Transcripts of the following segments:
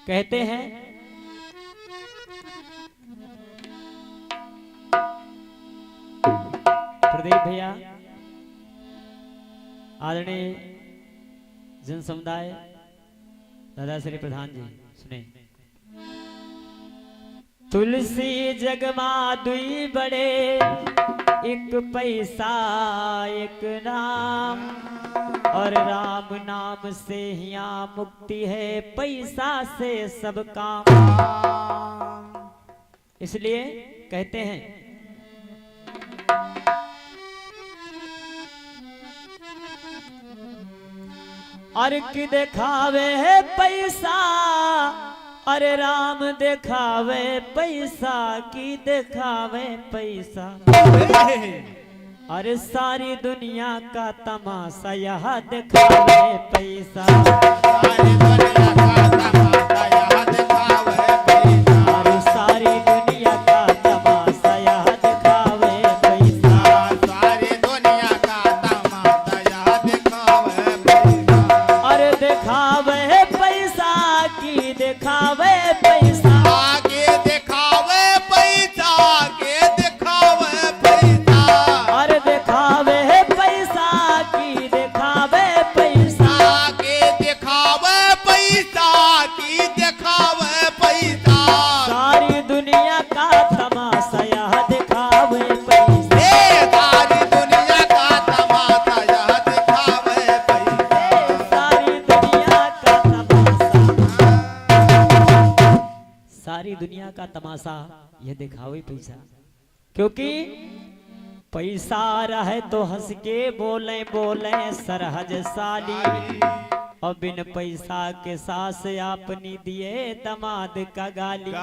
कहते हैं प्रदीप भैया आदरणीय जन समुदाय दादा श्री प्रधान जी सुने। तुलसी जगमा दुई बड़े एक पैसा एक नाम और राम नाम से यहाँ मुक्ति है पैसा से सब काम। इसलिए कहते हैं और की दिखावे है पैसा अरे राम दिखावे पैसा की दिखावे पैसा। अरे सारी दुनिया का तमाशा यह दिखावे पैसा। सारी दुनिया का तमाशा यह दिखावे पैसा। अरे सारी दुनिया का तमाशा यह दिखावे पैसा। सारी दुनिया का तमाशा यह दिखावे पैसा। अरे दिखावे पैसा की दिखावे पैसा। आगे दिखावे पैसा के दिखावे पैसा। अरे दिखावे पैसा की दिखावे पैसा। आगे दिखावे पैसा की दिखावे पैसा। सारी दुनिया का तमाशा यह दिखावे पैसा। सारी दुनिया का तमाशा यह दिखावे पैसा। सारी दुनिया का तमाशा सारी दुनिया का तमाशा यह दिखावे पैसा। क्योंकि पैसा रहे तो हंस के बोले बोले सरहज साली और बिन पैसा के सास अपनी दिए दमाद का गाली।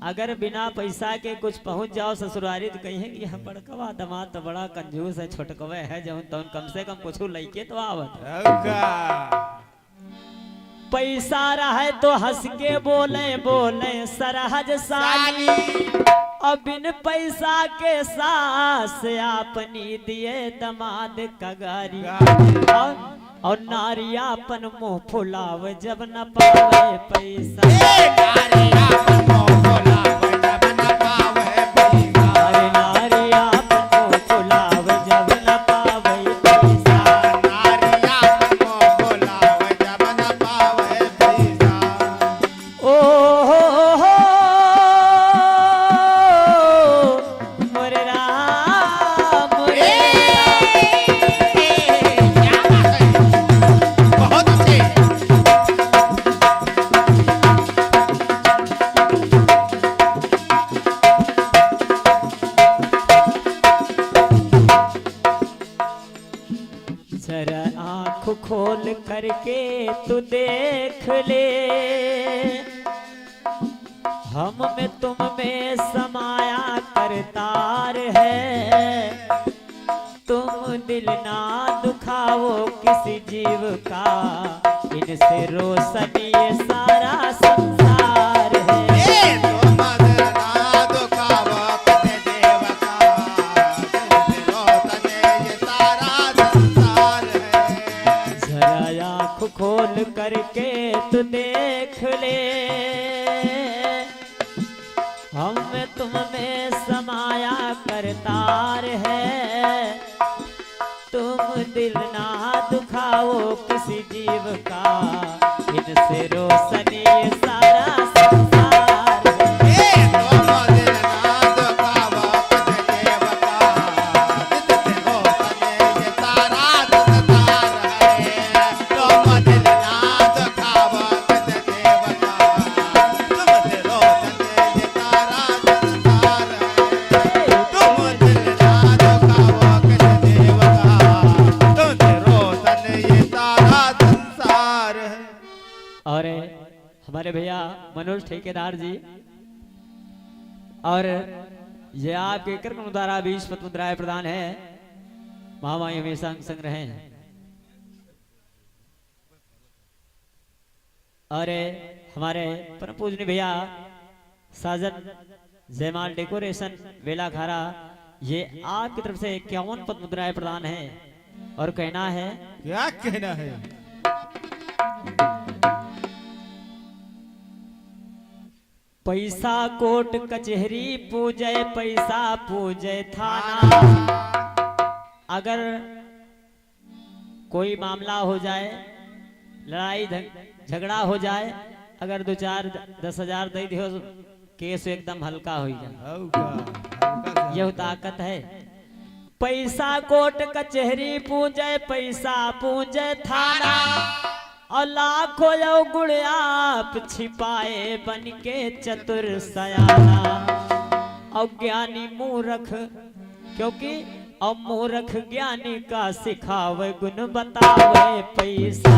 अगर बिना पैसा के कुछ पहुंच जाओ ससुरारी तो कहें कि यह बड़कवा दमाद तो बड़ा कंजूस है छोटकवे है जब तो कम से कम कुछ लइके तो आवत। पैसा रहे तो हंस के बोले बोले सरहज साली और बिन पैसा के सास अपनी दिए दमाद कगारी। और नारियापन मुंह फुलाव जब न पावे पैसा। नारियापन मुंह फुलाव जब न पावे पैसा। अरे नारियापन मुंह फुलाव जब न पावे पैसा। नारियापन मुंह फुलाव जब न पावे पैसा। ओ हो मोरे राम रे। बहुत अच्छे। जरा आँख खोल करके तू देख ले हम में तुम में समाया करतार है। तुम दिल ना दुखाओ किसी जीव का इनसे रोशनी ये सारा संसार है। तुम दिल ना दुखाओ किसी जीव का इनसे रोशनी ये सारा संसार है। जरा आँख खोल करके तू देख ले हम में तुम में समाया करतार है। तुम दिल ना दुखाओ किसी जीव का इनसे रोशनी ये सारा संसार है। तुम दिल ना दुखाओ किसी जीव का इनसे रोशनी ये सारा संसार है। तुम दिल ना दुखाओ किसी जीव का तुमसे रोशनी ये सारा संसार है। तुम दिल ना दुखाओ किसी जीव का तुमसे रोशन ये सारा संसार है। और हमारे भैया मनोज ठेकेदार जी और ये आपके कर्म द्वारा 20 पद्म मुद्राएं प्रदान है। महामाई हमेशा अंग संग रहे। और हमारे परम पूजनीय भैया साजन जयमाल डेकोरेशन वेला खारा ये आपकी तरफ से 51 पद्म मुद्राएं प्रदान है। और कहना है क्या कहना है पैसा कोर्ट कचहरी पूजे पैसा पूजे थाना। अगर कोई मामला हो जाए, लड़ाई झगड़ा हो जाए, अगर 2-4-10,000 दे दियो केस एकदम हल्का हो जाए। यह ताकत है। पैसा कोर्ट कचहरी पूजे पैसा पूजे थाना, और लाखों गुण आप छिपाए बन के चतुर सयाना। और ज्ञानी मूर्ख, क्योंकि और मूर्ख ज्ञानी का सिखावे गुण बतावे पैसा।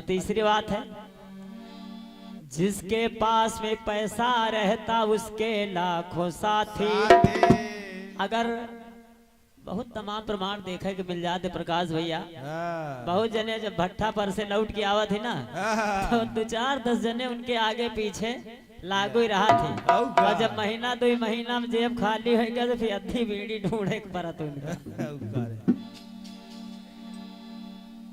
तीसरी बात है, जिसके पास में पैसा रहता उसके लाखों साथी। अगर बहुत तमाम प्रमाण देखे कि मिल जाते प्रकाश भैया, बहुत जने जब भट्ठा पर से लौट के आवत है ना, तो 2-4-10 जने उनके आगे पीछे लागू ही रहा थे। और जब महीना 2 महीना में जेब खाली हो गया तो फिर अद्धी बीड़ी ढूंढे परत उनका।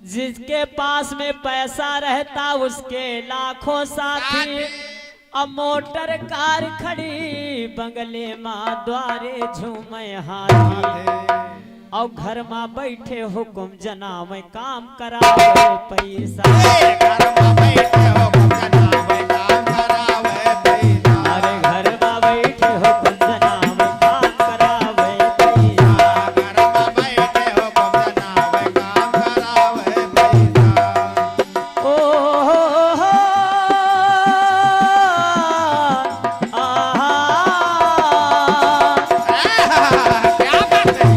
जिसके पास में पैसा रहता उसके लाखों साथी। अब मोटर कार खड़ी बंगले माँ द्वारे झूमे हाथी। और घर माँ बैठे हुकुम जनावे काम करावे पैसा। घर माँ बैठे हुकुम जनावे काम करावे पैसा। अरे घर माँ बैठे हुकुम जनावे काम करावे पैसा। घर माँ बैठे हुकुम जनावे काम करावे पैसा। ओ हो क्या करते हैं?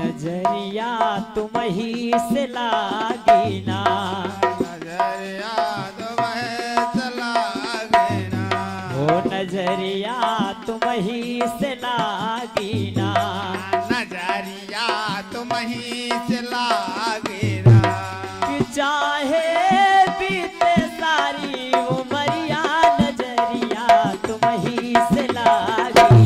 नजरिया तुम ही से लागी ना, नजरिया तुम से लागी ना। हो नजरिया तुम ही से लागी ना, नजरिया तुम ही से लागी ना। कि चाहे बीते सारी उमरिया नजरिया तुम ही से लागी।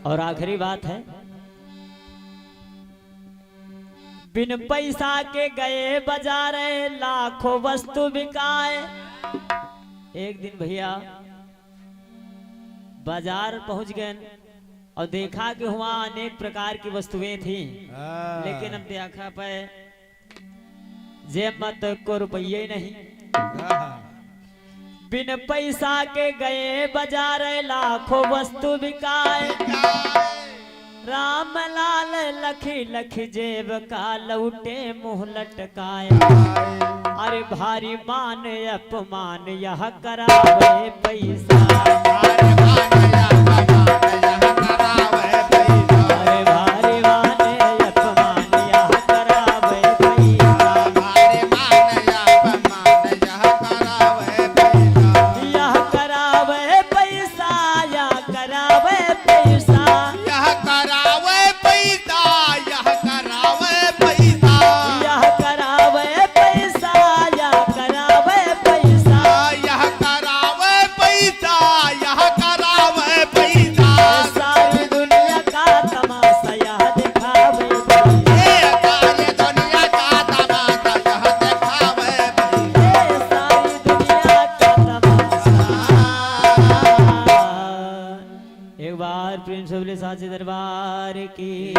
और आखिरी बात है, बिन पैसा के गए बाजारे लाखों वस्तु बिकाए। एक दिन भैया बाजार पहुंच गए और देखा कि वहां अनेक प्रकार की वस्तुएं थी, लेकिन अब देखा पे जेब मत को रुपये नहीं। बिन पैसा के गए बाजार लाखों वस्तु बिकाए। राम लाल लखी लखी जेब का लौटे मुंह लटकाए। अरे भारी मान अपमान यह करावे पैसा। अरे भारी मान अपमान यह करावे पैसा। यह करावे पैसा, यह करावे पैसा, यह करावे पैसा, यह करावे पैसा, यह करावे पैसा, यह करावे बार प्रेम से बोले साचे दरबार की